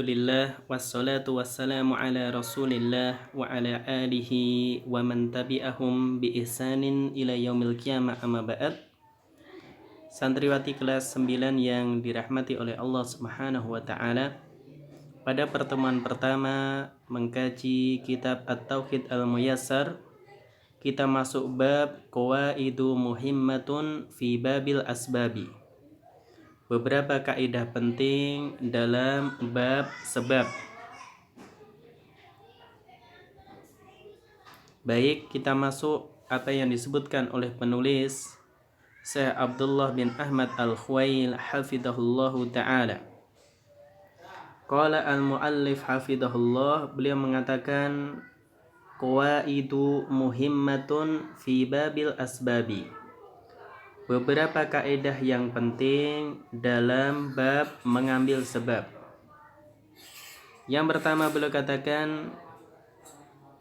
Alhamdulillah wassalatu wassalamu ala Rasulillah wa ala alihi wa man tabi'ahum bi ihsanin ila yaumil qiyamah amma ba'd. Santriwati kelas 9 yang dirahmati oleh Allah Subhanahu wa taala. Pada pertemuan pertama mengkaji kitab At-Tauhid Al-Muyassar, kita masuk bab qawaidu muhimmatun fi babil asbabi. Beberapa kaidah penting dalam bab sebab. Baik, kita masuk apa yang disebutkan oleh penulis Syekh Abdullah bin Ahmad Al-Khuwail hafidhahullahu ta'ala. Qala al-muallif hafidhahullah, beliau mengatakan qawaidu muhimmatun fi babil asbabi. Beberapa kaidah yang penting dalam bab mengambil sebab. Yang pertama beliau katakan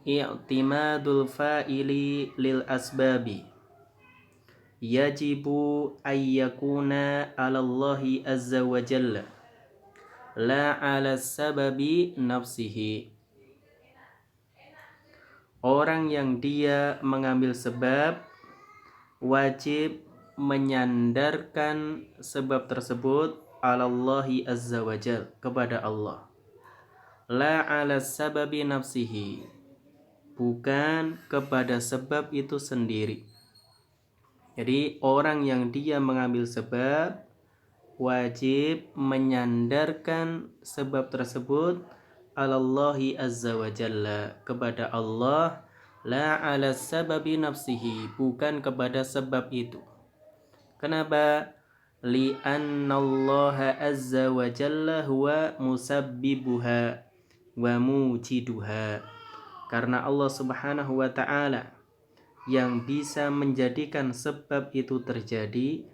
i'timadul fa'ili lil asbabi. Yajibu ayyakuna 'ala Allahi azza wa jalla la 'ala sababi nafsihi. Orang yang dia mengambil sebab wajib menyandarkan sebab tersebut 'ala Allahi azza wa jalla, kepada Allah. La 'ala sababi nafsihi, bukan kepada sebab itu sendiri. Jadi orang yang dia mengambil sebab wajib menyandarkan sebab tersebut alallahi azza wa jalla, kepada Allah, la ala sababi nafsihi, bukan kepada sebab itu. Kenapa? Li'annallaha azza wa jalla huwa musabbibuha wa mujiduha. Karena Allah Subhanahu wa ta'ala yang bisa menjadikan sebab itu terjadi,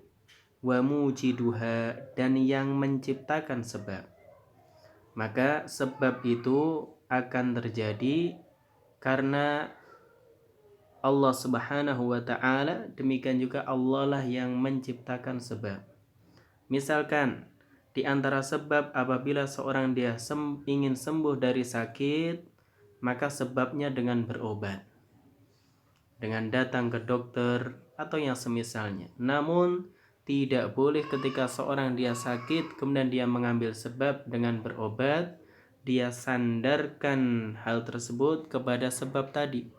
wa mujiduha, dan yang menciptakan sebab. Maka sebab itu akan terjadi karena Allah Subhanahu wa ta'ala, demikian juga Allah lah yang menciptakan sebab. Misalkan di antara sebab apabila seorang dia ingin sembuh dari sakit, maka sebabnya dengan berobat, dengan datang ke dokter atau yang semisalnya. Namun tidak boleh ketika seorang dia sakit kemudian dia mengambil sebab dengan berobat, dia sandarkan hal tersebut kepada sebab tadi.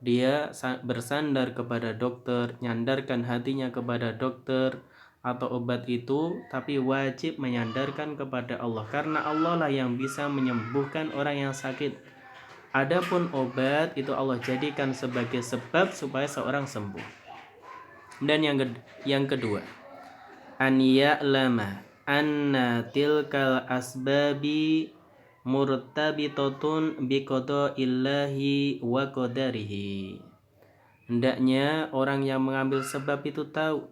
Dia bersandar kepada dokter, nyandarkan hatinya kepada dokter atau obat itu, tapi wajib menyandarkan kepada Allah, karena Allah lah yang bisa menyembuhkan orang yang sakit. Adapun obat itu Allah jadikan sebagai sebab supaya seorang sembuh. Dan yang kedua, an ya'lama anna tilkal asbabi murtabitatun biqada'illahi wa qadarihi. Hendaknya orang yang mengambil sebab itu tahu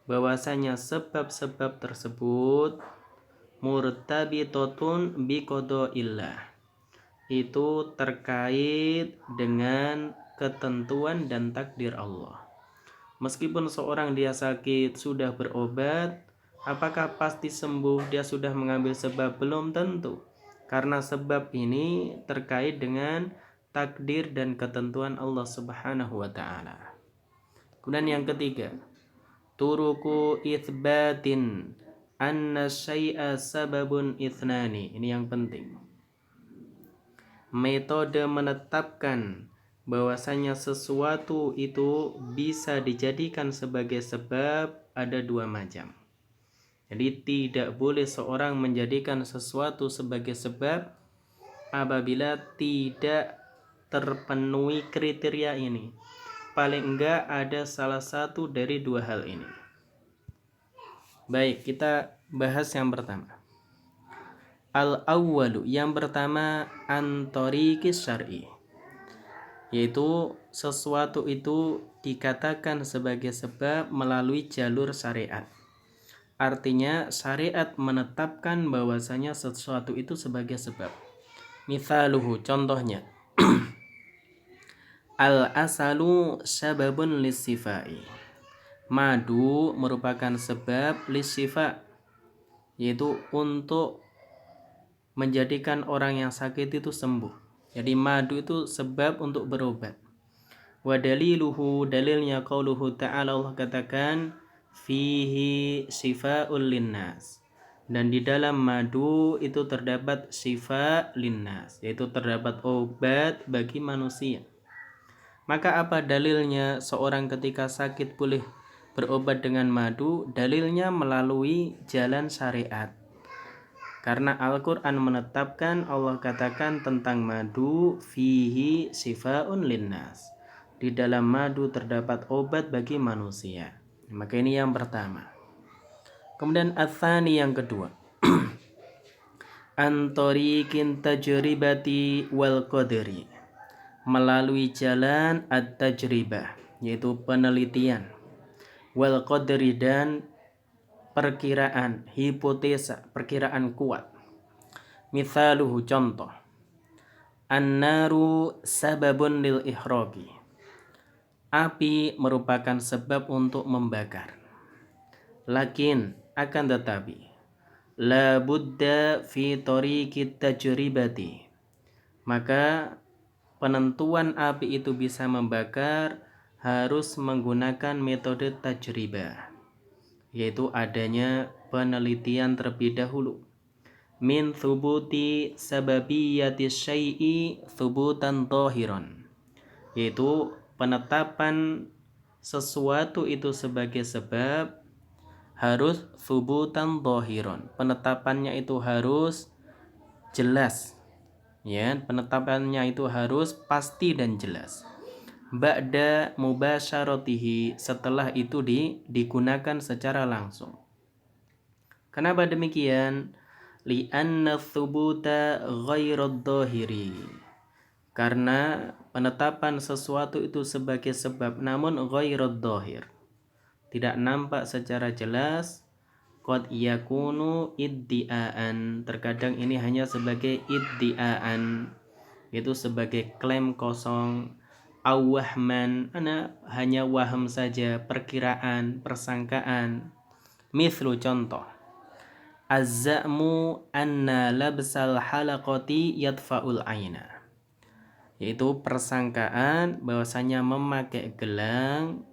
bahwasanya sebab-sebab tersebut murtabitatun biqada'illah, itu terkait dengan ketentuan dan takdir Allah. Meskipun seorang dia sakit, sudah berobat, apakah pasti sembuh? Dia sudah mengambil sebab? Belum tentu. Karena sebab ini terkait dengan takdir dan ketentuan Allah Subhanahu wa ta'ala. Kemudian yang ketiga, turuku itsbatin anna syai'a sababun ithnani. Ini yang penting. Metode menetapkan bahwasanya sesuatu itu bisa dijadikan sebagai sebab ada dua macam. Jadi tidak boleh seorang menjadikan sesuatu sebagai sebab apabila tidak terpenuhi kriteria ini. Paling enggak ada salah satu dari dua hal ini. Baik, kita bahas yang pertama. Al-awwalu, yang pertama, antoriqis syar'i, yaitu sesuatu itu dikatakan sebagai sebab melalui jalur syariat. Artinya syariat menetapkan bahwasanya sesuatu itu sebagai sebab. Mithaluhu, contohnya, al-asalu sababun lissifai. Madu merupakan sebab lissifa, yaitu untuk menjadikan orang yang sakit itu sembuh. Jadi madu itu sebab untuk berobat. Wa daliluhu, dalilnya qauluhu ta'ala, Allah katakan fihi shifaa'ul linnas. Dan di dalam madu itu terdapat syifa linnas, yaitu terdapat obat bagi manusia. Maka apa dalilnya seorang ketika sakit boleh berobat dengan madu? Dalilnya melalui jalan syariat. Karena Al-Quran menetapkan, Allah katakan tentang madu, fihi syifaa'un linnas. Di dalam madu terdapat obat bagi manusia. Maka ini yang pertama. Kemudian atsani yang kedua. Antariqin tajribati wal qadri. Melalui jalan at-tajribah, yaitu penelitian, wal qadri, dan perkiraan, hipotesa, perkiraan kuat. Mithaluhu, contoh, an-naru sababun lil ihraqi. Api merupakan sebab untuk membakar. Lakin, akan tetapi, la budda fi tariqit tajribati. Maka penentuan api itu bisa membakar harus menggunakan metode tajribah, yaitu adanya penelitian terlebih dahulu. Min thubuti sababiyati syai'i thubutan dhahiran, yaitu penetapan sesuatu itu sebagai sebab harus thubutan dhahiran, penetapannya itu harus jelas, ya, penetapannya itu harus pasti dan jelas. Ba'da mubasyaratihi, setelah itu digunakan secara langsung. Kenapa demikian? Li'anna thubuta ghairad dhahiri, karena penetapan sesuatu itu sebagai sebab namun ghairad dhahir, tidak nampak secara jelas. Qad yakunu iddi'aan, terkadang ini hanya sebagai iddi'aan, yaitu sebagai klaim kosong. Awahman, hanya waham saja, perkiraan, persangkaan. Mithlu, contoh, az-za'mu anna labsal halaqati yadfa'ul aina, yaitu persangkaan bahwasanya memakai gelang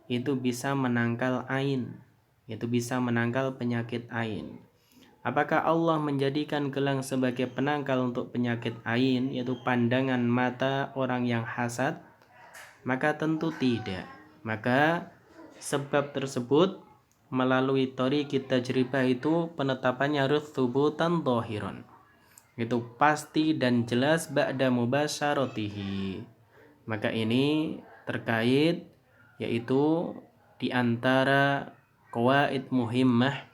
itu bisa menangkal ain, itu bisa menangkal penyakit ain. Apakah Allah menjadikan gelang sebagai penangkal untuk penyakit ain, yaitu pandangan mata orang yang hasad? Maka tentu tidak. Maka sebab tersebut melalui thariqit tajribah itu penetapannya harus thubutan dhahiran, itu pasti dan jelas ba'da mubasyaratihi. Maka ini terkait, yaitu diantara qawaid muhimmah,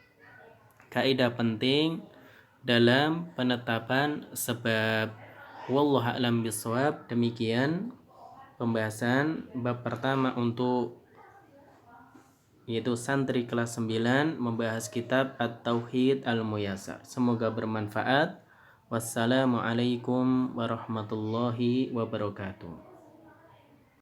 kaidah penting dalam penetapan sebab. Wallahu a'lam bishawab. Demikian pembahasan bab pertama untuk yaitu santri kelas 9 membahas kitab At-Tauhid Al-Muyassar. Semoga bermanfaat. Wassalamualaikum warahmatullahi wabarakatuh.